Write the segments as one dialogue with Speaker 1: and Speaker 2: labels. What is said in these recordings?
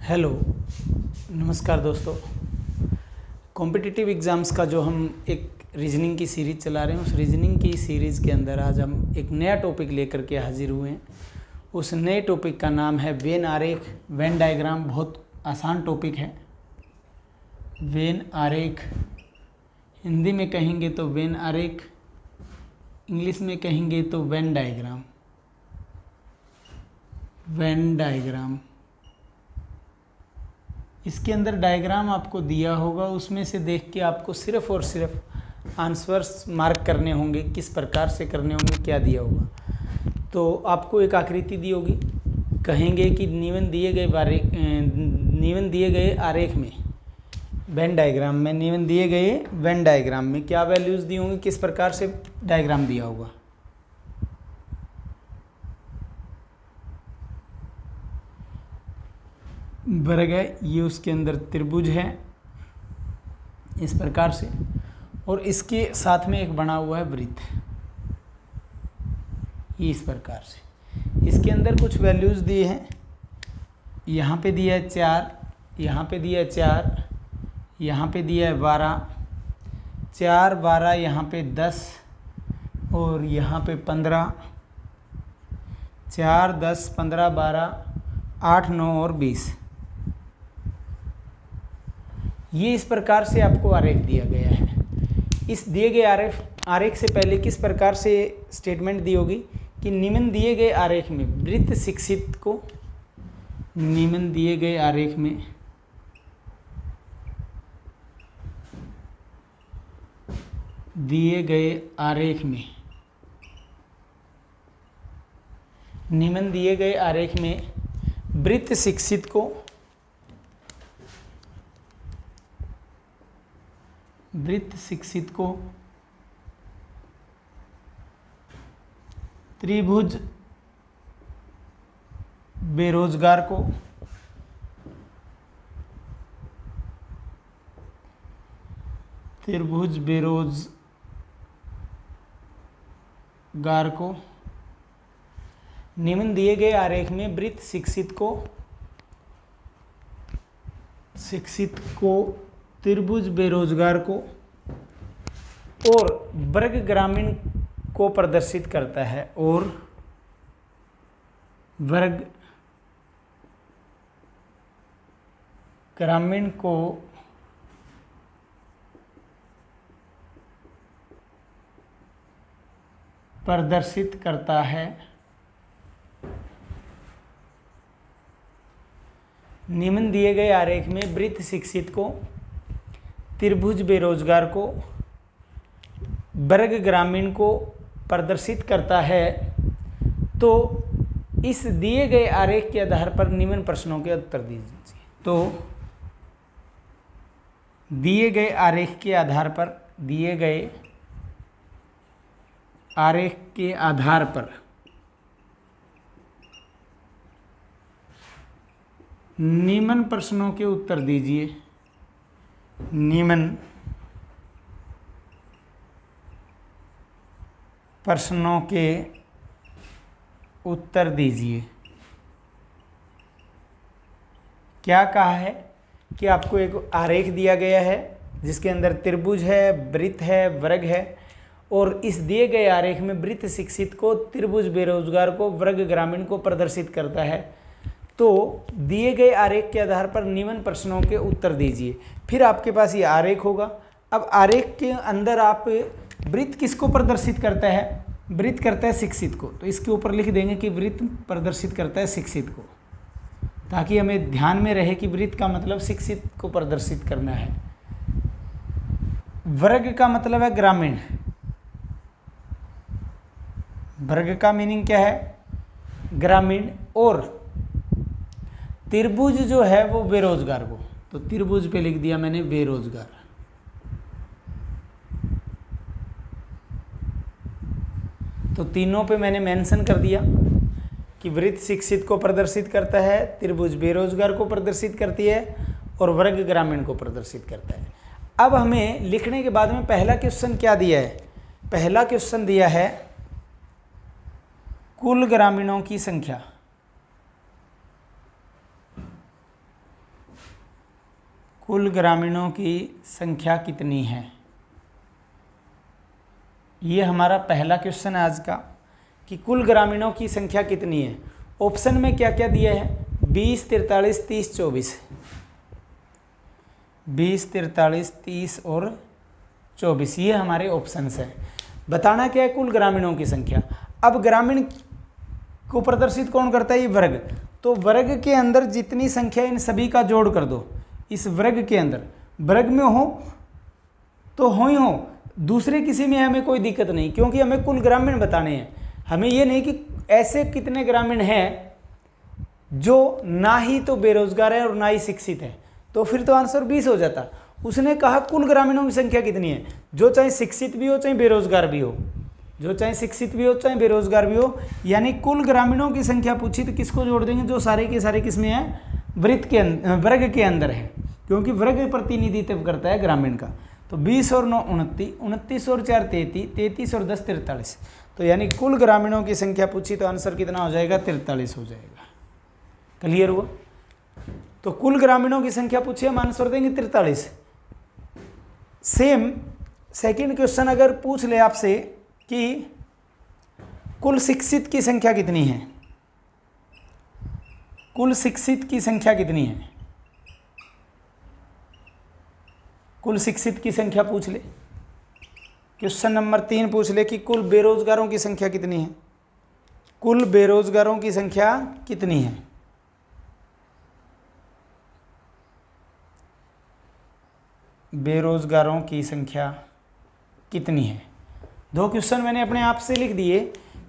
Speaker 1: Hello, नमस्कार दोस्तों। Competitive exams का जो हम एक रीजनिंग की सीरीज़ चला रहे हैं, उस रीजनिंग की सीरीज़ के अंदर आज हम एक नया टॉपिक लेकर के हाजिर हुए हैं। उस नए टॉपिक का नाम है वेन आरेख, वेन डायग्राम। बहुत आसान टॉपिक है। वेन आरेख हिंदी में कहेंगे तो वेन आरेख, इंग्लिश में कहेंगे तो वेन डायग्राम। वेन डायग्राम, इसके अंदर डायग्राम आपको दिया होगा, उसमें से देख के आपको सिर्फ और सिर्फ आंसर्स मार्क करने होंगे। किस प्रकार से करने होंगे, क्या दिया होगा। तो आपको एक आकृति दी होगी, कहेंगे कि निम्न दिए गए आरेख में, वेन डायग्राम में, निम्न दिए गए वेन डायग्राम में क्या वैल्यूज़ दी होंगी, किस प्रकार से डायग्राम दिया होगा। वर्ग है, ये उसके अंदर त्रिभुज है इस प्रकार से, और इसके साथ में एक बना हुआ है वृत्त, ये इस प्रकार से। इसके अंदर कुछ वैल्यूज़ दिए हैं। यहाँ पे दिया है 4, यहाँ पे दिया है 4, यहाँ पे दिया है 12, 4 12, यहाँ पे 10 और यहाँ पे 15, 4 10 15 12 8 9 और 20। ये इस प्रकार से आपको आरेख दिया गया है। इस दिए गए आरेख से पहले किस प्रकार से स्टेटमेंट दी होगी कि निम्न दिए गए आरेख में वृत्त शिक्षित को, निम्न दिए गए आरेख में निम्न दिए गए आरेख में वृत्त शिक्षित को त्रिभुज बेरोजगार को निम्न दिए गए आरेख में वृत्त शिक्षित को त्रिभुज बेरोजगार को और वर्ग ग्रामीण को प्रदर्शित करता है, और वर्ग ग्रामीण को प्रदर्शित करता है। निम्न दिए गए आरेख में वृत्त शिक्षित को त्रिभुज बेरोजगार को वर्ग ग्रामीण को प्रदर्शित करता है। तो इस दिए गए आरेख के आधार पर निम्न प्रश्नों के उत्तर दीजिए। तो दिए गए आरेख के आधार पर निम्न प्रश्नों के उत्तर दीजिए। निम्न प्रश्नों के उत्तर दीजिए। क्या कहा है कि आपको एक आरेख दिया गया है जिसके अंदर त्रिभुज है, वृत्त है, वर्ग है, और इस दिए गए आरेख में वृत्त शिक्षित को त्रिभुज बेरोजगार को वर्ग ग्रामीण को प्रदर्शित करता है। तो दिए गए आरेख के आधार पर निम्न प्रश्नों के उत्तर दीजिए। फिर आपके पास ये आरेख होगा। अब आरेख के अंदर आप वृत्त किसको प्रदर्शित करता है, वृत्त करता है शिक्षित को, तो इसके ऊपर लिख देंगे कि वृत्त प्रदर्शित करता है शिक्षित को, ताकि हमें ध्यान में रहे कि वृत्त का मतलब शिक्षित को प्रदर्शित करना है। वर्ग का मतलब है ग्रामीण। वर्ग का मीनिंग क्या है, ग्रामीण। और त्रिभुज जो है वो बेरोजगार को, तो त्रिभुज पे लिख दिया मैंने बेरोजगार। तो तीनों पे मैंने मेंशन कर दिया कि वृत्त शिक्षित को प्रदर्शित करता है, त्रिभुज बेरोजगार को प्रदर्शित करती है, और वर्ग ग्रामीण को प्रदर्शित करता है। अब हमें लिखने के बाद में पहला क्वेश्चन क्या दिया है, पहला क्वेश्चन दिया है कुल ग्रामीणों की संख्या। कुल ग्रामीणों की संख्या कितनी है? ये हमारा पहला क्वेश्चन है आज का कि कुल ग्रामीणों की संख्या कितनी है। ऑप्शन में क्या क्या दिया है? 20, 43, 30, 24। 20, 43, 30 और 24 ये हमारे ऑप्शंस हैं। बताना क्या है? कुल ग्रामीणों की संख्या। अब ग्रामीण को प्रदर्शित कौन करता है? ये वर्ग। तो वर्ग के अंदर जितनी संख्या इन सभी का जोड़ कर दो। इस वर्ग के अंदर वर्ग में हो तो हो ही हो, दूसरे किसी में हमें कोई दिक्कत नहीं, क्योंकि हमें कुल ग्रामीण बताने हैं। हमें ये नहीं कि ऐसे कितने ग्रामीण हैं जो ना ही तो बेरोजगार है और ना ही शिक्षित है, तो फिर तो आंसर 20 हो जाता। उसने कहा कुल ग्रामीणों की संख्या कितनी है, जो चाहे शिक्षित भी हो चाहे बेरोजगार भी हो, जो चाहे शिक्षित भी हो चाहे बेरोजगार भी हो, यानी कुल ग्रामीणों की संख्या पूछी तो किसको जोड़ देंगे? जो सारे के सारे किसमें है? वृत्त के वर्ग के अंदर है, क्योंकि वर्ग प्रतिनिधित्व करता है ग्रामीण का। तो 20 और 9 29, 29 और 4 33, 33 और 10 43। तो यानी कुल ग्रामीणों की संख्या पूछी तो आंसर कितना हो जाएगा? 43 हो जाएगा। क्लियर हुआ? तो कुल ग्रामीणों की संख्या पूछी, हम आंसर देंगे 43। सेम सेकंड क्वेश्चन अगर पूछ ले आपसे कि कुल शिक्षित की संख्या कितनी है, कुल शिक्षित की संख्या कितनी है, कुल शिक्षित की संख्या पूछ ले। क्वेश्चन नंबर 3 पूछ ले कि कुल बेरोजगारों की संख्या कितनी है, कुल बेरोजगारों की संख्या कितनी है। बेरोजगारों की संख्या कितनी है? दो क्वेश्चन मैंने अपने आप से लिख दिए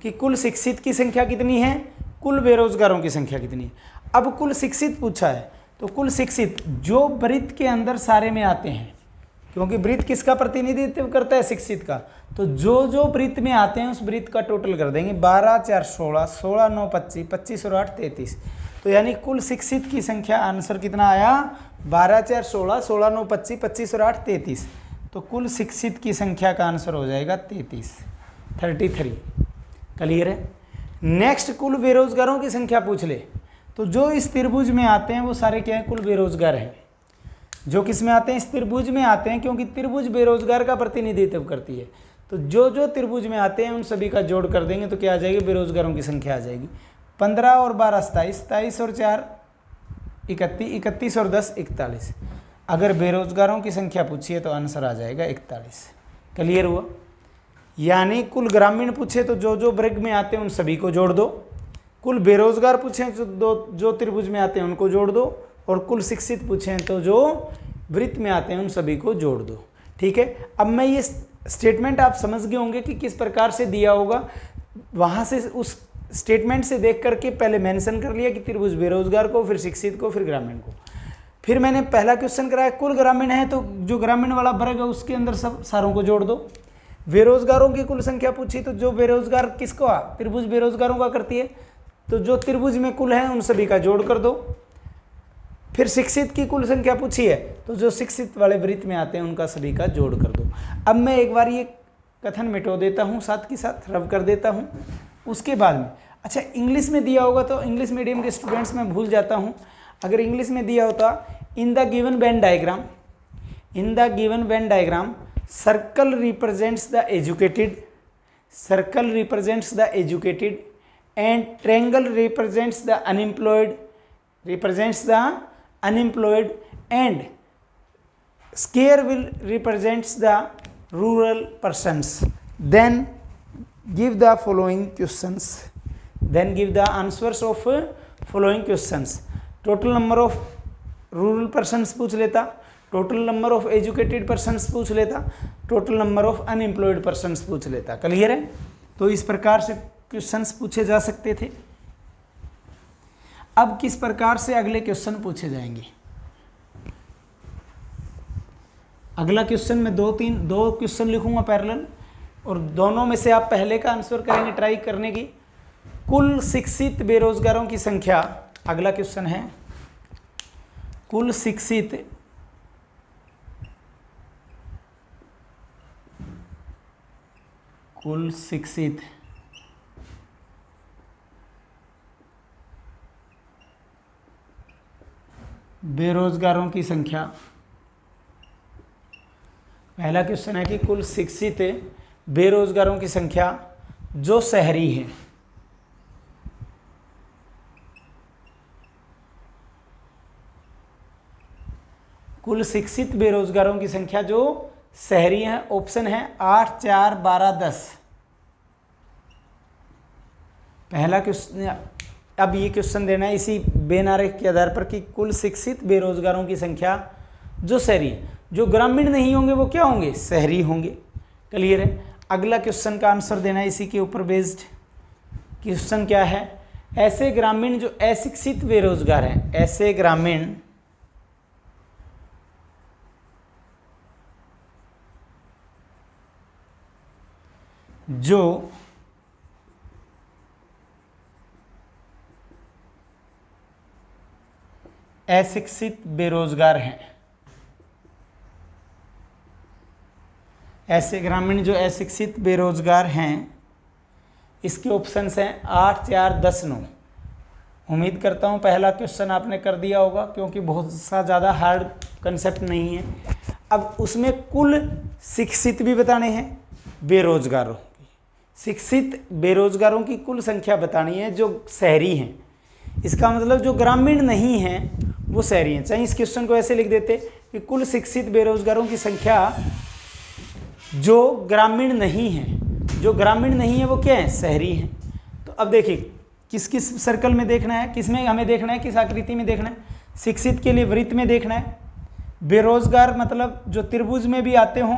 Speaker 1: कि कुल शिक्षित की संख्या कितनी है, कुल बेरोजगारों की संख्या कितनी है। अब कुल शिक्षित पूछा है तो कुल शिक्षित जो वृत्त के अंदर सारे में आते हैं, क्योंकि वृत्त किसका प्रतिनिधित्व करता है? शिक्षित का। तो जो जो वृत्त में आते हैं उस वृत्त का टोटल कर देंगे। 12, 4, 16, 16, 9, 25, 25 और 8 33। तो यानी कुल शिक्षित की संख्या आंसर कितना आया? 12, 4, 16, 16, 9, 25, 25 और 8 33। तो कुल शिक्षित की संख्या का आंसर हो जाएगा 33। क्लियर है? नेक्स्ट कुल बेरोजगारों की संख्या पूछ ले तो जो इस त्रिभुज में आते हैं वो सारे क्या हैं? कुल बेरोजगार हैं। जो किस में आते हैं? इस त्रिभुज में आते हैं, क्योंकि त्रिभुज बेरोजगार का प्रतिनिधित्व करती है। तो जो जो त्रिभुज में आते हैं उन सभी का जोड़ कर देंगे तो क्या आ जाएगी? बेरोजगारों की संख्या आ जाएगी। 15 और 12 27, 27 और 4 31, 31 और 10 41। अगर बेरोजगारों की संख्या पूछी है तो आंसर आ जाएगा 41। क्लियर हुआ? यानी कुल ग्रामीण पूछे तो जो जो वर्ग में आते हैं उन सभी को जोड़ दो, कुल बेरोजगार पूछे तो जो त्रिभुज में आते हैं उनको जोड़ दो, और कुल शिक्षित पूछे तो जो वृत्त में आते हैं उन सभी को जोड़ दो। ठीक है? अब मैं ये स्टेटमेंट आप समझ गए होंगे कि किस प्रकार से दिया होगा। वहाँ से उस स्टेटमेंट से देख करके पहले मेंशन कर लिया कि त्रिभुज बेरोजगार को, फिर शिक्षित को, फिर ग्रामीण को। फिर मैंने पहला क्वेश्चन कराया कुल ग्रामीण है तो जो ग्रामीण वाला वर्ग है उसके अंदर सब सारों को जोड़ दो। बेरोजगारों की कुल संख्या पूछी तो जो बेरोजगार किसको त्रिभुज बेरोजगारों का करती है, तो जो त्रिभुज में कुल है उन सभी का जोड़ कर दो। फिर शिक्षित की कुल संख्या पूछी है तो जो शिक्षित वाले वृत्त में आते हैं उनका सभी का जोड़ कर दो। अब मैं एक बार ये कथन मिटो देता हूँ, साथ के साथ रब कर देता हूँ। उसके बाद में अच्छा इंग्लिश में दिया होगा तो इंग्लिश मीडियम के स्टूडेंट्स में भूल जाता हूँ। अगर इंग्लिश में दिया होता in the given Venn diagram circle represents the educated and triangle represents the unemployed and square will represents the rural persons. Then give the following questions. Then give the answers of following questions. Total number of rural persons पूछ लेता, total number of educated persons पूछ लेता, total number of unemployed persons पूछ लेता। Clear है? तो इस प्रकार से क्वेश्चंस पूछे जा सकते थे। अब किस प्रकार से अगले क्वेश्चन पूछे जाएंगे? अगला क्वेश्चन में दो क्वेश्चन लिखूंगा पैरेलल, और दोनों में से आप पहले का आंसर करेंगे ट्राई करने की। कुल शिक्षित बेरोजगारों की संख्या, अगला क्वेश्चन है कुल शिक्षित बेरोजगारों की संख्या पहला क्वेश्चन है कि कुल शिक्षित बेरोजगारों की संख्या जो शहरी है, कुल शिक्षित बेरोजगारों की संख्या जो शहरी है। ऑप्शन है 8, 4, 12, 10। पहला क्वेश्चन, अब ये क्वेश्चन देना है इसी वेन आरेख के आधार पर कि कुल शिक्षित बेरोजगारों की संख्या जो शहरी है, जो ग्रामीण नहीं होंगे वो क्या होंगे, शहरी होंगे। क्लियर है। अगला क्वेश्चन का आंसर देना है इसी के ऊपर बेस्ड। क्वेश्चन क्या है, ऐसे ग्रामीण जो अशिक्षित बेरोजगार हैं, ऐसे ग्रामीण जो अशिक्षित बेरोजगार हैं, ऐसे ग्रामीण जो अशिक्षित बेरोजगार हैं, इसके ऑप्शंस हैं 8, 4, 10, 9। उम्मीद करता हूं पहला क्वेश्चन आपने कर दिया होगा क्योंकि बहुत सा ज़्यादा हार्ड कंसेप्ट नहीं है। अब उसमें कुल शिक्षित भी बताने हैं, बेरोजगारों की, शिक्षित बेरोजगारों की कुल संख्या बतानी है जो शहरी हैं। इसका मतलब जो ग्रामीण नहीं हैं वो शहरी हैं। चाहे इस क्वेश्चन को ऐसे लिख देते कि कुल शिक्षित बेरोजगारों की संख्या जो ग्रामीण नहीं है, जो ग्रामीण नहीं है वो क्या है, शहरी हैं। तो अब देखिए किस किस सर्कल में देखना है, किस में हमें देखना है, किस आकृति में देखना है। शिक्षित के लिए वृत्त में देखना है, बेरोजगार मतलब जो त्रिभुज में भी आते हों,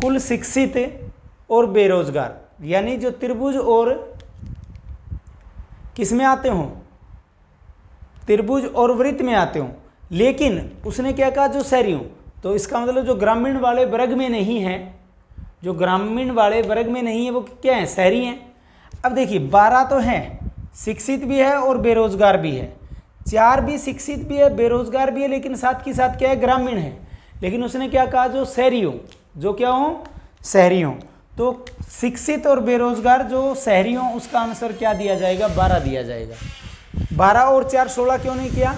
Speaker 1: कुल शिक्षित और बेरोजगार यानी जो त्रिभुज और किस में आते हों, त्रिभुज और वृत्त में आते हों। लेकिन उसने क्या कहा, जो शहरी हों। तो इसका मतलब जो ग्रामीण वाले वर्ग में नहीं है, जो ग्रामीण वाले वर्ग में नहीं है वो क्या है, शहरी हैं। अब देखिए 12 तो हैं, शिक्षित भी है और बेरोजगार भी है। 4 भी शिक्षित भी है, बेरोजगार भी है, लेकिन साथ के साथ क्या है, ग्रामीण है। लेकिन उसने क्या कहा, जो शहरी हो, जो क्या हो, शहरी हो। तो शिक्षित और बेरोजगार जो शहरी हो उसका आंसर क्या दिया जाएगा, 12 दिया जाएगा। 12 और 4 16 क्यों नहीं किया,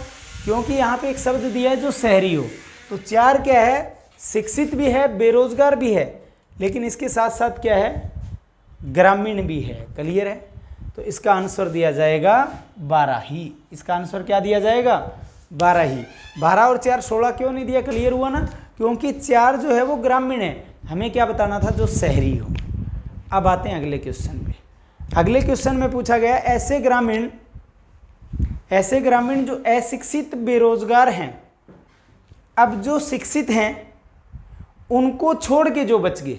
Speaker 1: क्योंकि यहाँ पे एक शब्द दिया है जो शहरी हो। तो 4 क्या है, शिक्षित भी है, बेरोजगार भी है, लेकिन इसके साथ साथ क्या है, ग्रामीण भी है। क्लियर है। तो इसका आंसर दिया जाएगा 12 ही। इसका आंसर क्या दिया जाएगा, 12 ही। 12 और 4 16 क्यों नहीं दिया, क्लियर हुआ ना, क्योंकि 4 जो है वो ग्रामीण है, हमें क्या बताना था, जो शहरी हो। अब आते हैं अगले क्वेश्चन पे। अगले क्वेश्चन में पूछा गया ऐसे ग्रामीण जो अशिक्षित बेरोजगार हैं। अब जो शिक्षित हैं उनको छोड़ के जो बच गए,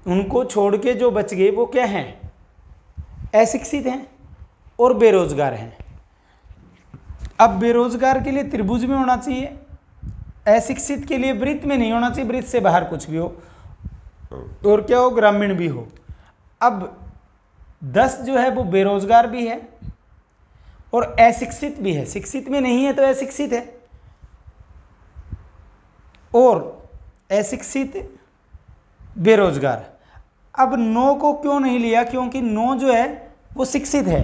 Speaker 1: उनको छोड़ के जो बच गए वो क्या हैं, अशिक्षित हैं और बेरोजगार हैं। अब बेरोजगार के लिए त्रिभुज में होना चाहिए, अशिक्षित के लिए वृत्त में नहीं होना चाहिए, वृत्त से बाहर कुछ भी हो, और क्या हो, ग्रामीण भी हो। अब 10 जो है वो बेरोजगार भी है और अशिक्षित भी है, शिक्षित में नहीं है तो अशिक्षित है, और अशिक्षित बेरोजगार। अब 9 को क्यों नहीं लिया, क्योंकि 9 जो है वो शिक्षित है।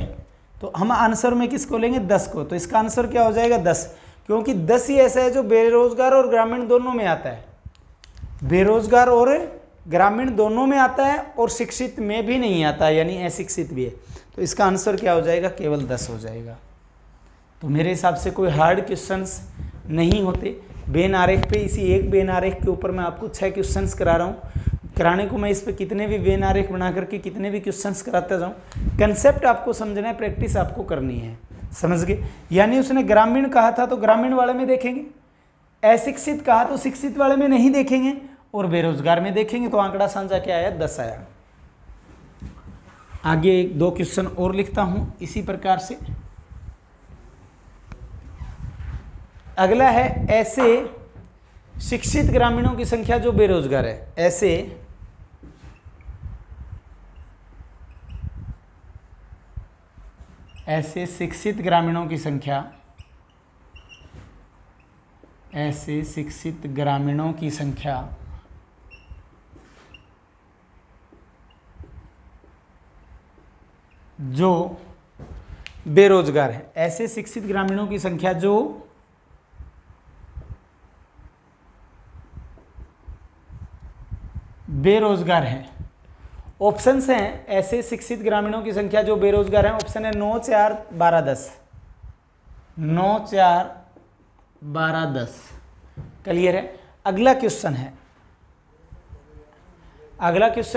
Speaker 1: तो हम आंसर में किसको लेंगे, 10 को। तो इसका आंसर क्या हो जाएगा, 10, क्योंकि 10 ही ऐसा है जो बेरोजगार और ग्रामीण दोनों में आता है, बेरोजगार और ग्रामीण दोनों में आता है, और शिक्षित में भी नहीं आता है, यानी अशिक्षित भी है। तो इसका आंसर क्या हो जाएगा, केवल 10 हो जाएगा। तो मेरे हिसाब से कोई हार्ड क्वेश्चंस नहीं होते। वेन आरेख पे, इसी एक वेन आरेख के ऊपर मैं आपको 6 क्वेश्चंस करा रहा हूँ। कराने को मैं इस पे कितने भी वेन आरेख बना करके कितने भी क्वेश्चंस कराता जाऊँ, कंसेप्ट आपको समझना है, प्रैक्टिस आपको करनी है। समझ गए। यानी उसने ग्रामीण कहा था तो ग्रामीण वाले में देखेंगे, अशिक्षित कहा तो शिक्षित वाले में नहीं देखेंगे, और बेरोजगार में देखेंगे। तो आंकड़ा सांझा क्या आया, 10 आया। आगे 2 क्वेश्चन और लिखता हूं इसी प्रकार से। अगला है ऐसे शिक्षित ग्रामीणों की संख्या जो बेरोजगार है। ऐसे शिक्षित ग्रामीणों की संख्या, ऐसे शिक्षित ग्रामीणों की संख्या जो बेरोजगार है। ऐसे शिक्षित ग्रामीणों की संख्या जो बेरोजगार हैं। ऑप्शंस हैं ऐसे शिक्षित ग्रामीणों की संख्या जो बेरोजगार हैं। ऑप्शन है 9, 4, 12, 10। 9, 4, 12, 10। क्लियर है। अगला क्वेश्चन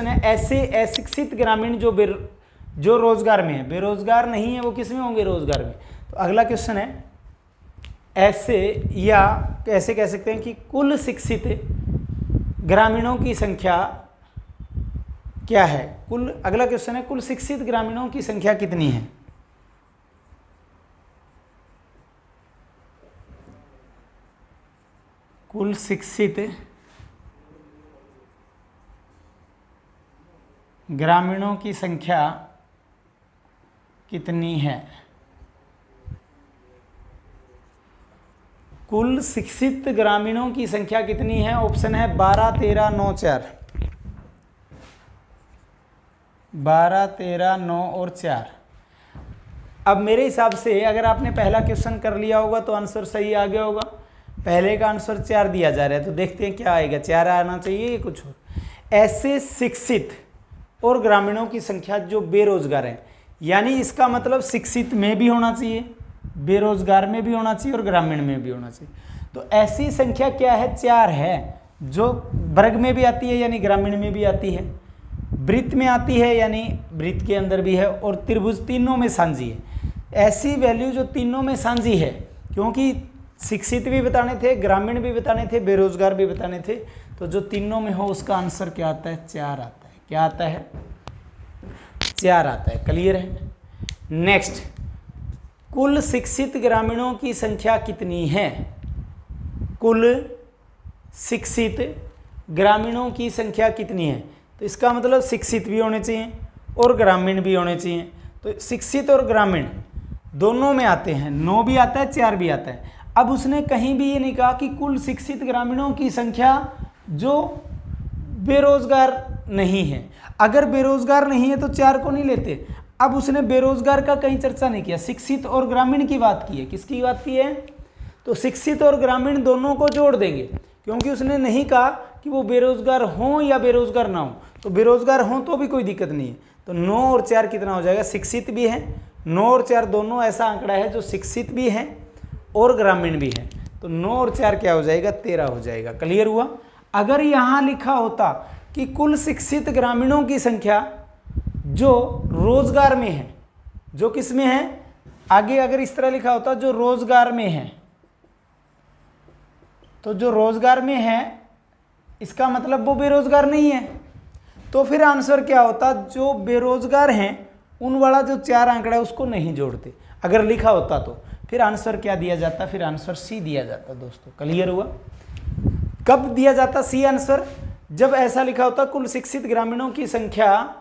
Speaker 1: है ऐसे अशिक्षित ग्रामीण जो रोजगार में है, बेरोजगार नहीं है, वो किस में होंगे? रोजगार में। तो अगला क्वेश्चन है ऐसे, या कैसे कह सकते हैं कि कुल शिक्षित ग्रामीणों की संख्या क्या है? अगला क्वेश्चन है कुल शिक्षित ग्रामीणों की संख्या कितनी है? कुल शिक्षित ग्रामीणों की संख्या कितनी है? कुल शिक्षित ग्रामीणों की संख्या कितनी है? ऑप्शन है 12, 13, 9, 4। 12, 13, 9 और 4। अब मेरे हिसाब से अगर आपने पहला क्वेश्चन कर लिया होगा तो आंसर सही आ गया होगा। पहले का आंसर 4 दिया जा रहा है, तो देखते हैं क्या आएगा। 4 आना चाहिए या कुछ और। ऐसे शिक्षित और ग्रामीणों की संख्या जो बेरोजगार है, यानी इसका मतलब शिक्षित में भी होना चाहिए, बेरोजगार में भी होना चाहिए और ग्रामीण में भी होना चाहिए। तो ऐसी संख्या क्या है? 4 है, जो वर्ग में भी आती है यानी ग्रामीण में भी आती है, वृत्त में आती है यानी वृत्त के अंदर भी है, और त्रिभुज तीनों में साझी है। ऐसी वैल्यू जो तीनों में साझी है, क्योंकि शिक्षित भी बताने थे, ग्रामीण भी बताने थे, बेरोजगार भी बताने थे, तो जो तीनों में हो उसका आंसर क्या आता है? 4 आता है। क्या आता है? 4 आता है। क्लियर है। नेक्स्ट, कुल शिक्षित ग्रामीणों की संख्या कितनी है? कुल शिक्षित ग्रामीणों की संख्या कितनी है? तो इसका मतलब शिक्षित भी होने चाहिए और ग्रामीण भी होने चाहिए। तो शिक्षित और ग्रामीण दोनों में आते हैं, 9 भी आता है, 4 भी आता है। अब उसने कहीं भी ये नहीं कहा कि कुल शिक्षित ग्रामीणों की संख्या जो बेरोजगार नहीं है। अगर बेरोजगार नहीं है तो 4 को नहीं लेते। अब उसने बेरोजगार का कहीं चर्चा नहीं किया, शिक्षित और ग्रामीण की बात की है। किसकी बात की है? तो शिक्षित और ग्रामीण दोनों को जोड़ देंगे, क्योंकि उसने नहीं कहा कि वो बेरोजगार हों या बेरोजगार ना हो। तो बेरोजगार हों तो भी कोई दिक्कत नहीं है। तो 9 और 4 कितना हो जाएगा? शिक्षित भी है। 9 और 4 दोनों ऐसा आंकड़ा है जो शिक्षित भी है और ग्रामीण भी है। तो 9 और 4 क्या हो जाएगा? 13 हो जाएगा। क्लियर हुआ। अगर यहाँ लिखा होता कि कुल शिक्षित ग्रामीणों की संख्या जो रोजगार में है, जो किस में है, आगे अगर इस तरह लिखा होता जो रोजगार में है, तो जो रोजगार में है इसका मतलब वो बेरोजगार नहीं है। तो फिर आंसर क्या होता? जो बेरोजगार हैं उन वाला जो 4 आंकड़ा है उसको नहीं जोड़ते। अगर लिखा होता तो फिर आंसर क्या दिया जाता? फिर आंसर सी दिया जाता। दोस्तों क्लियर हुआ। कब दिया जाता सी आंसर? जब ऐसा लिखा होता कुल शिक्षित ग्रामीणों की संख्या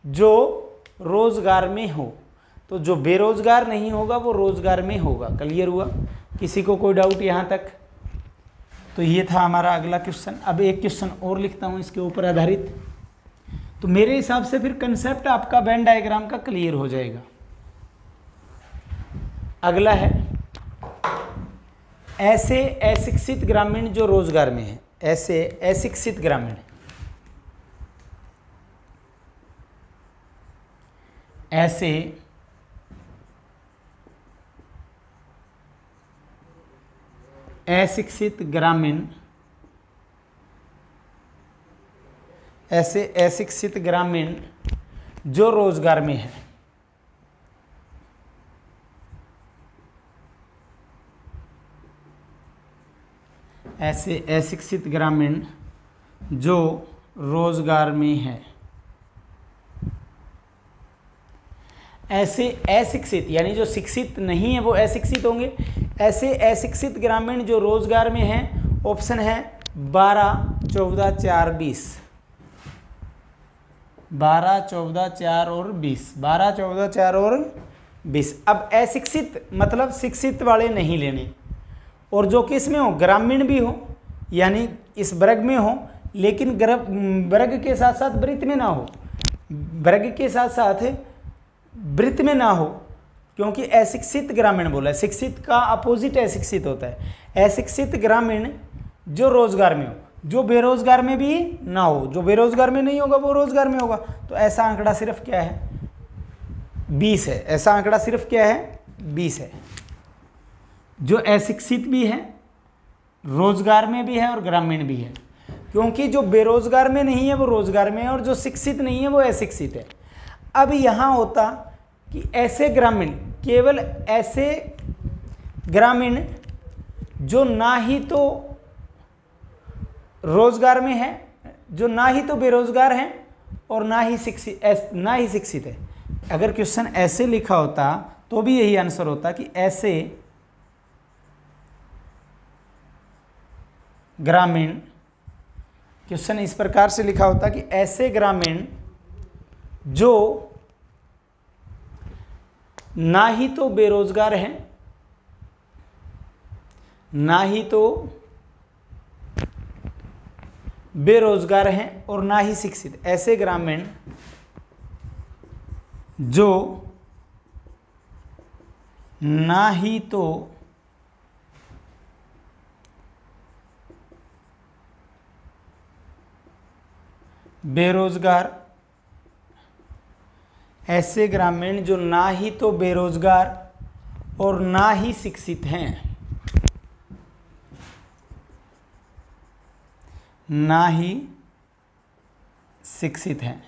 Speaker 1: जो रोजगार में हो। तो जो बेरोजगार नहीं होगा वो रोजगार में होगा। क्लियर हुआ। किसी को कोई डाउट यहाँ तक? तो ये था हमारा अगला क्वेश्चन। अब एक क्वेश्चन और लिखता हूँ इसके ऊपर आधारित। तो मेरे हिसाब से फिर कंसेप्ट आपका वेन डायग्राम का क्लियर हो जाएगा। अगला है ऐसे अशिक्षित ग्रामीण जो रोजगार में है। ऐसे अशिक्षित ग्रामीण, ऐसे अशिक्षित ग्रामीण, ऐसे अशिक्षित ग्रामीण जो रोजगार में है। ऐसे अशिक्षित ग्रामीण जो रोजगार में है। ऐसे अशिक्षित यानी जो शिक्षित नहीं है वो अशिक्षित होंगे। ऐसे अशिक्षित ग्रामीण जो रोजगार में हैं, ऑप्शन है 12, 14, 4, 20। 12, 14, 4 और 20। 12, 14, 4 और 20। अब अशिक्षित मतलब शिक्षित वाले नहीं लेने, और जो किस में हो, ग्रामीण भी हो, यानी इस वर्ग में हो, लेकिन वर्ग के साथ साथ वृत्त में ना हो, वर्ग के साथ साथ वृत्त में ना हो, क्योंकि अशिक्षित ग्रामीण बोला है। शिक्षित का अपोजिट अशिक्षित होता है। अशिक्षित ग्रामीण जो रोजगार में हो, जो बेरोजगार में भी ना हो, जो बेरोजगार में नहीं होगा वो रोजगार में होगा। तो ऐसा आंकड़ा सिर्फ क्या है, 20 है। ऐसा आंकड़ा सिर्फ क्या है, 20 है। जो अशिक्षित भी है, रोजगार में भी है और ग्रामीण भी है, क्योंकि जो बेरोजगार में नहीं है वो रोजगार में है और जो शिक्षित नहीं है वो अशिक्षित है। अब यहाँ होता कि ऐसे ग्रामीण, केवल ऐसे ग्रामीण जो ना ही तो रोजगार में है, जो ना ही तो बेरोजगार हैं और ना ही शिक्षित है। अगर क्वेश्चन ऐसे लिखा होता तो भी यही आंसर होता कि ऐसे ग्रामीण, क्वेश्चन इस प्रकार से लिखा होता कि ऐसे ग्रामीण जो ना ही तो बेरोजगार हैं, ना ही तो बेरोजगार हैं और ना ही शिक्षित, ऐसे ग्रामीण जो ना ही तो बेरोजगार, ऐसे ग्रामीण जो ना ही तो बेरोजगार और ना ही शिक्षित हैं, ना ही शिक्षित हैं,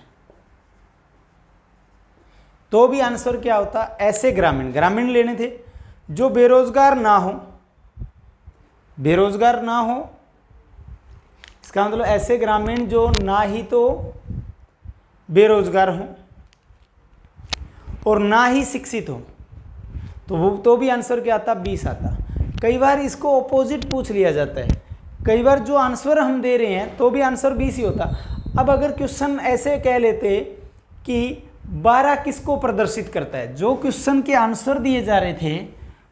Speaker 1: तो भी आंसर क्या होता, ऐसे ग्रामीण, ग्रामीण लेने थे जो बेरोजगार ना हो, बेरोजगार ना हो, इसका मतलब ऐसे ग्रामीण जो ना ही तो बेरोजगार हों और ना ही शिक्षित हो, तो वो तो भी आंसर क्या आता, 20 आता। कई बार इसको ऑपोजिट पूछ लिया जाता है, कई बार जो आंसर हम दे रहे हैं तो भी आंसर 20 ही होता। अब अगर क्वेश्चन ऐसे कह लेते कि 12 किसको प्रदर्शित करता है, जो क्वेश्चन के आंसर दिए जा रहे थे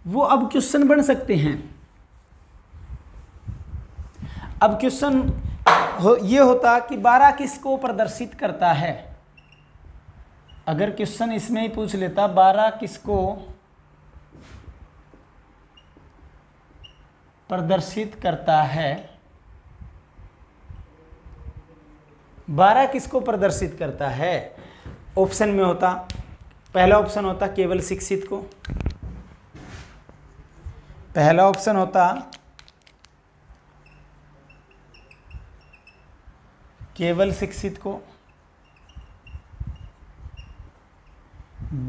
Speaker 1: वो अब क्वेश्चन बन सकते हैं। अब क्वेश्चन ये होता कि 12 किसको प्रदर्शित करता है। अगर क्वेश्चन इसमें ही पूछ लेता 12 किसको प्रदर्शित करता है, 12 किसको प्रदर्शित करता है, ऑप्शन में होता, पहला ऑप्शन होता केवल शिक्षित को, पहला ऑप्शन होता केवल शिक्षित को,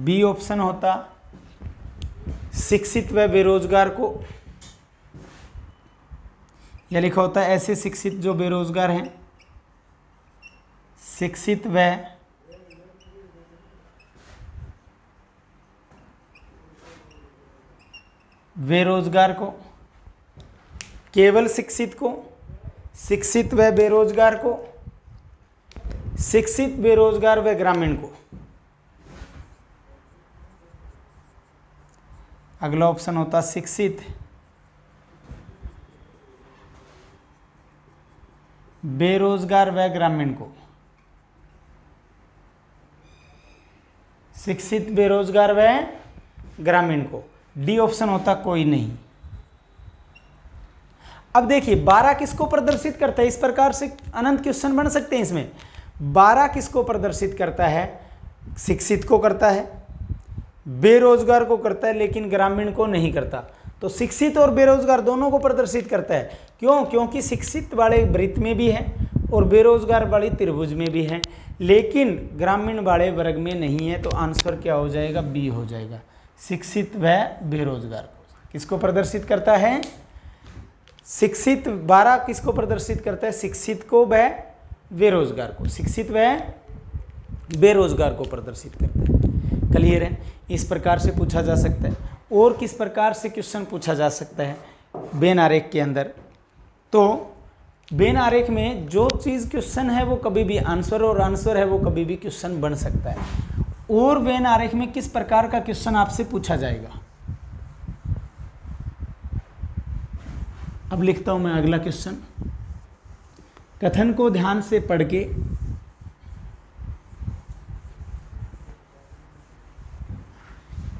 Speaker 1: बी ऑप्शन होता शिक्षित व बेरोजगार को, यह लिखा होता है ऐसे शिक्षित जो बेरोजगार हैं, शिक्षित व बेरोजगार को, केवल शिक्षित को, शिक्षित व बेरोजगार को, शिक्षित बेरोजगार व ग्रामीण को। अगला ऑप्शन होता शिक्षित बेरोजगार व ग्रामीण को, शिक्षित बेरोजगार व ग्रामीण को। डी ऑप्शन होता कोई नहीं। अब देखिए 12 किसको प्रदर्शित करता है, इस प्रकार से अनंत क्वेश्चन बन सकते हैं इसमें। 12 किसको प्रदर्शित करता है, शिक्षित को करता है, बेरोजगार को करता है, लेकिन ग्रामीण को नहीं करता। तो शिक्षित और बेरोजगार दोनों को प्रदर्शित करता है। क्यों? क्योंकि शिक्षित वाले वृत्त में भी हैं और बेरोजगार वाले त्रिभुज में भी हैं, लेकिन ग्रामीण वाले वर्ग में नहीं है। तो आंसर क्या हो जाएगा, बी हो जाएगा। शिक्षित व बेरोजगार को किसको प्रदर्शित करता है, शिक्षित। 12 किसको प्रदर्शित करता है, शिक्षित को व बेरोजगार को, शिक्षित व बेरोजगार को प्रदर्शित करता है। क्लियर है? इस प्रकार से पूछा जा सकता है। और किस प्रकार से क्वेश्चन पूछा जा सकता है वेन आरेख के अंदर, तो वेन आरेख में जो चीज़ क्वेश्चन है वो कभी भी आंसर और आंसर है वो कभी भी क्वेश्चन बन सकता है। और वेन आरेख में किस प्रकार का क्वेश्चन आपसे पूछा जाएगा, अब लिखता हूं मैं अगला क्वेश्चन। कथन को ध्यान से पढ़ के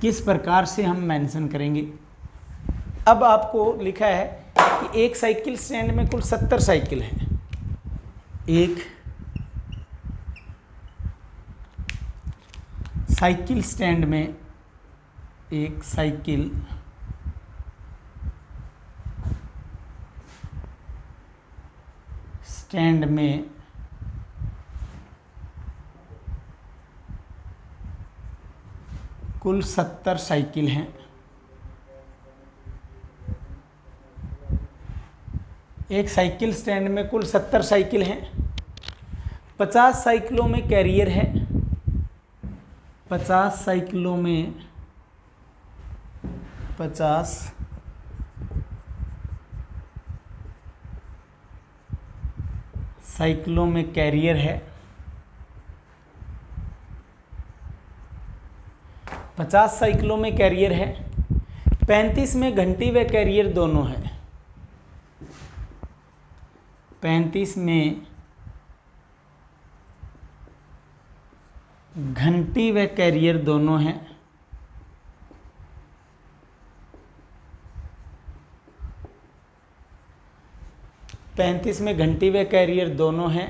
Speaker 1: किस प्रकार से हम मेंशन करेंगे। अब आपको लिखा है कि एक साइकिल स्टैंड में कुल 70 साइकिल हैं। एक साइकिल स्टैंड में, एक साइकिल स्टैंड में कुल 70 साइकिल हैं। एक साइकिल स्टैंड में कुल 70 साइकिल हैं। 50 साइकिलों में कैरियर है। 50 साइकिलों में 50 साइकिलों में कैरियर है। 50 साइकिलों में कैरियर है। 35 में घंटी व कैरियर दोनों है। 35 में घंटी व कैरियर दोनों हैं। 35 में घंटी व कैरियर दोनों हैं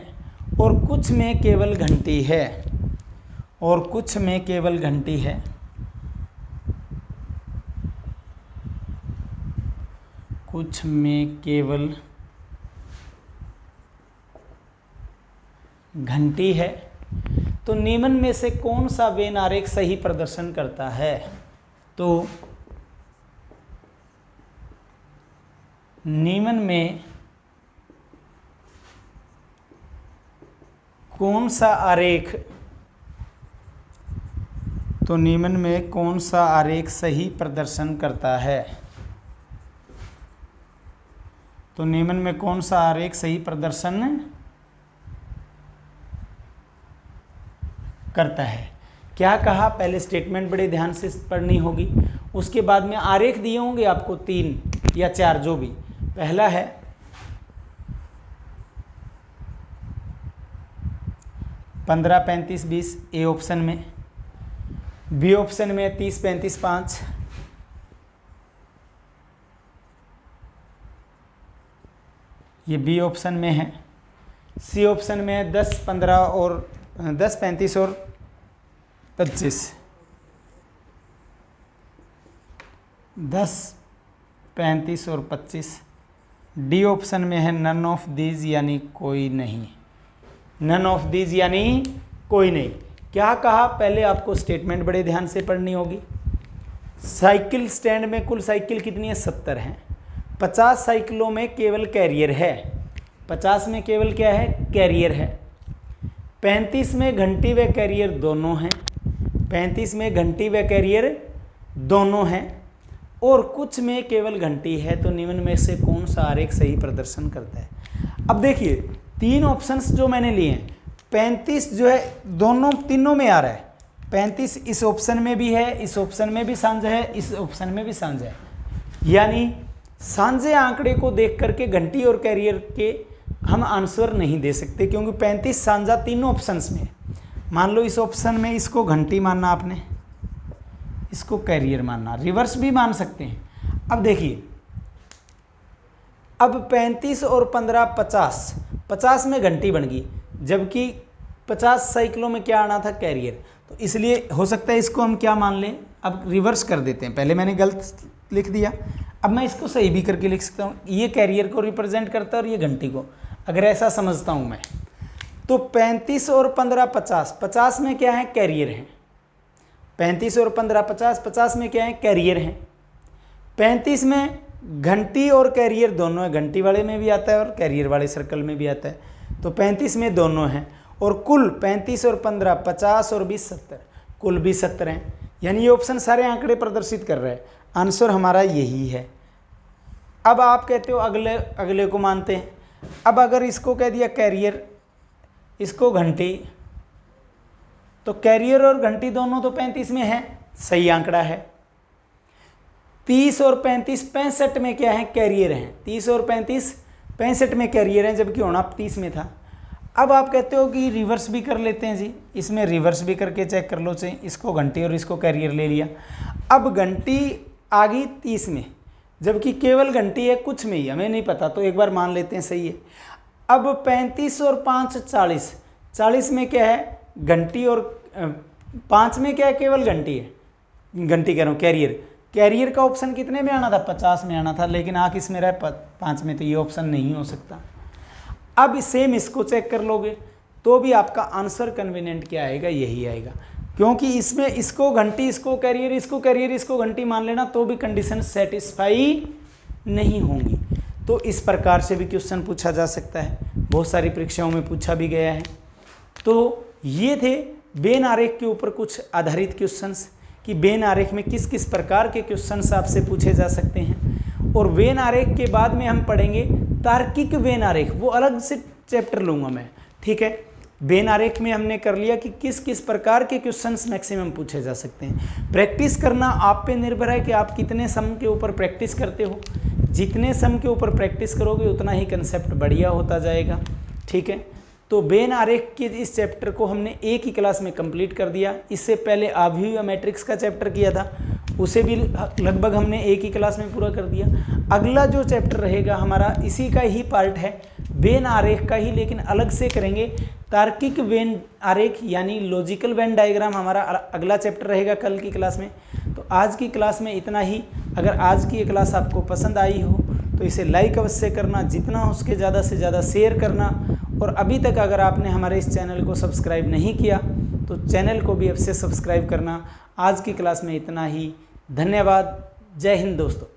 Speaker 1: और कुछ में केवल घंटी है। और कुछ में केवल घंटी है। कुछ में केवल घंटी है। तो निम्न में से कौन सा वेन आरेख सही प्रदर्शन करता है? तो निम्न में कौन सा आरेख, तो निम्न में कौन सा आरेख सही प्रदर्शन करता है? तो निम्न में कौन सा आरेख सही प्रदर्शन करता है? क्या कहा? पहले स्टेटमेंट बड़े ध्यान से पढ़नी होगी, उसके बाद में आरेख दिए होंगे आपको 3 या 4 जो भी। पहला है 15, 35, 20 ए ऑप्शन में, बी ऑप्शन में 30, 35, 5, ये बी ऑप्शन में है। सी ऑप्शन में 10, 15 और 10, 35 और 25, 10, 35 और 25। डी ऑप्शन में है नन ऑफ दीज यानी कोई नहीं। नन ऑफ दीज यानी कोई नहीं। क्या कहा? पहले आपको स्टेटमेंट बड़े ध्यान से पढ़नी होगी। साइकिल स्टैंड में कुल साइकिल कितनी है? 70 हैं। 50 साइकिलों में केवल कैरियर है। 50 में केवल क्या है? कैरियर है। 35 में घंटी व कैरियर दोनों हैं। 35 में घंटी व कैरियर दोनों हैं और कुछ में केवल घंटी है। तो निम्न में से कौन सा आरेख सही प्रदर्शन करता है? अब देखिए 3 ऑप्शंस जो मैंने लिए हैं, 35 जो है तीनों में आ रहा है। 35 इस ऑप्शन में भी है, इस ऑप्शन में भी साझा है, इस ऑप्शन में भी साझा है। यानी साझे आंकड़े को देख करके घंटी और कैरियर के हम आंसर नहीं दे सकते, क्योंकि 35 साझा तीनों ऑप्शंस में। मान लो इस ऑप्शन में इसको घंटी मानना आपने, इसको कैरियर मानना, रिवर्स भी मान सकते हैं। अब देखिए, अब 35 और 15 50, 50 में घंटी बन गई, जबकि 50 साइकिलों में क्या आना था? कैरियर। तो इसलिए हो सकता है इसको हम क्या मान लें, अब रिवर्स कर देते हैं। पहले मैंने गलत लिख दिया, अब मैं इसको सही भी करके लिख सकता हूँ। ये कैरियर को रिप्रेजेंट करता है और ये घंटी को, अगर ऐसा समझता हूँ मैं। तो 35 और 15 50, 50 में क्या है? कैरियर है। 35 और 15 50, 50 में क्या है? कैरियर है। 35 में घंटी और कैरियर दोनों है। घंटी वाले में भी आता है और कैरियर वाले सर्कल में भी आता है। तो 35 में दोनों हैं और कुल 35 और 15 50 और 20 70, कुल भी 70 हैं। यानी ये ऑप्शन सारे आंकड़े प्रदर्शित कर रहे हैं। आंसर हमारा यही है। अब आप कहते हो अगले को मानते हैं। अब अगर इसको कह दिया कैरियर, इसको घंटी, तो कैरियर और घंटी दोनों तो 35 में है, सही आंकड़ा है। 30 और 35 65 में क्या है? कैरियर हैं। 30 और 35 65 में कैरियर हैं, जबकि होना 30 में था। अब आप कहते हो कि रिवर्स भी कर लेते हैं जी, इसमें रिवर्स भी करके चेक कर लो। चाहिए इसको घंटी और इसको कैरियर ले लिया। अब घंटी आ गई 30 में, जबकि केवल घंटी है कुछ में ही, हमें नहीं पता, तो एक बार मान लेते हैं सही है। अब 35 और 5 40, 40 में क्या है घंटी और 5 में क्या है केवल घंटी है, घंटी कह रहा हूँ कैरियर। कैरियर का ऑप्शन कितने में आना था 50 में आना था, लेकिन आ किस में रहा है 5 में, तो ये ऑप्शन नहीं हो सकता। अब सेम इसको चेक कर लोगे तो भी आपका आंसर कन्वीनियंट क्या आएगा, यही आएगा, क्योंकि इसमें इसको घंटी, इसको कैरियर, इसको कैरियर, इसको घंटी मान लेना तो भी कंडीशन सेटिस्फाई नहीं होंगी। तो इस प्रकार से भी क्वेश्चन पूछा जा सकता है, बहुत सारी परीक्षाओं में पूछा भी गया है। तो ये थे वेन आरेख के ऊपर कुछ आधारित क्वेश्चंस कि वेन आरेख में किस किस प्रकार के क्वेश्चंस आपसे पूछे जा सकते हैं। और वेन आरेख के बाद में हम पढ़ेंगे तार्किक वेन आरेख, वो अलग से चैप्टर लूँगा मैं, ठीक है। वेन आरेख में हमने कर लिया कि किस किस प्रकार के क्वेश्चंस मैक्सिमम पूछे जा सकते हैं। प्रैक्टिस करना आप पे निर्भर है कि आप कितने सम के ऊपर प्रैक्टिस करते हो। जितने सम के ऊपर प्रैक्टिस करोगे उतना ही कंसेप्ट बढ़िया होता जाएगा, ठीक है। तो वेन आरेख के इस चैप्टर को हमने एक ही क्लास में कंप्लीट कर दिया। इससे पहले आव्यूह मैट्रिक्स का चैप्टर किया था, उसे भी लगभग हमने एक ही क्लास में पूरा कर दिया। अगला जो चैप्टर रहेगा हमारा इसी का ही पार्ट है, वेन आरेख का ही, लेकिन अलग से करेंगे। तार्किक वेन आरेख यानी लॉजिकल वेन डायग्राम हमारा अगला चैप्टर रहेगा कल की क्लास में। तो आज की क्लास में इतना ही। अगर आज की ये क्लास आपको पसंद आई हो तो इसे लाइक अवश्य करना, जितना हो उसके ज़्यादा से ज़्यादा शेयर करना। और अभी तक अगर आपने हमारे इस चैनल को सब्सक्राइब नहीं किया तो चैनल को भी अवश्य सब्सक्राइब करना। आज की क्लास में इतना ही। धन्यवाद। जय हिंद दोस्तों।